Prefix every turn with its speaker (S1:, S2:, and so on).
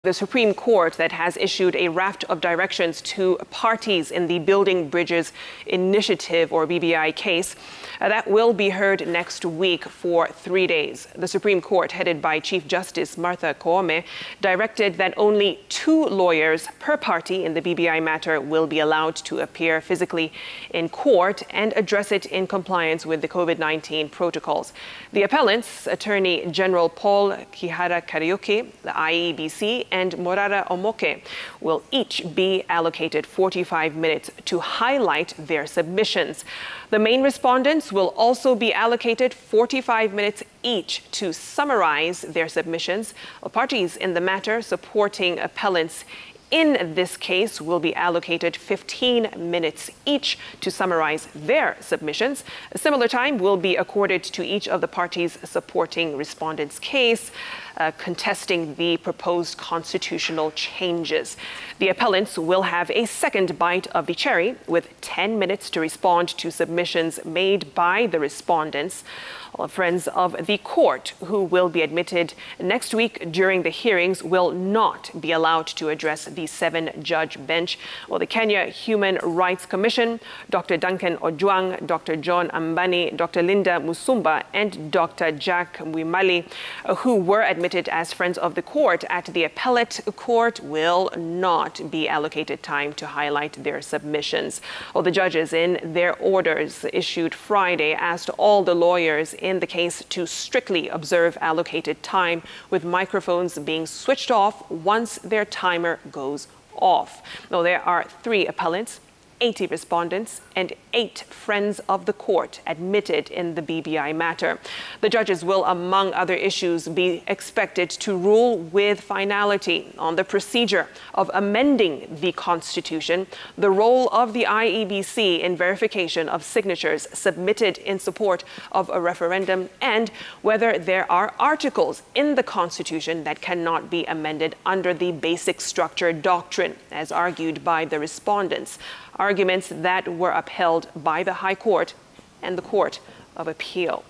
S1: The Supreme Court that has issued a raft of directions to parties in the Building Bridges Initiative or BBI case that will be heard next week for 3 days. The Supreme Court, headed by Chief Justice Martha Koome, directed that only 2 lawyers per party in the BBI matter will be allowed to appear physically in court and address it in compliance with the COVID-19 protocols. The appellants, Attorney General Paul Kihara Kariuki, the IEBC, and Morara Omoke, will each be allocated 45 minutes to highlight their submissions. The main respondents will also be allocated 45 minutes each to summarize their submissions. Parties in the matter supporting appellants in this case will be allocated 15 minutes each to summarize their submissions. A similar time will be accorded to each of the parties supporting respondents' case, contesting the proposed constitutional changes. The appellants will have a second bite of the cherry with 10 minutes to respond to submissions made by the respondents. All friends of the court who will be admitted next week during the hearings will not be allowed to address the 7-judge bench. Well, the Kenya Human Rights Commission, Dr. Duncan Ojwang, Dr. John Ambani, Dr. Linda Musumba, and Dr. Jack Mwimali, who were admitted as friends of the court at the appellate court, will not be allocated time to highlight their submissions. Well, the judges in their orders issued Friday asked all the lawyers in the case to strictly observe allocated time, with microphones being switched off once their timer goes off. Now, there are 3 appellants, 80 respondents, and 8 friends of the court admitted in the BBI matter. The judges will, among other issues, be expected to rule with finality on the procedure of amending the Constitution, the role of the IEBC in verification of signatures submitted in support of a referendum, and whether there are articles in the Constitution that cannot be amended under the basic structure doctrine, as argued by the respondents. Arguments that were upheld by the High Court and the Court of Appeal.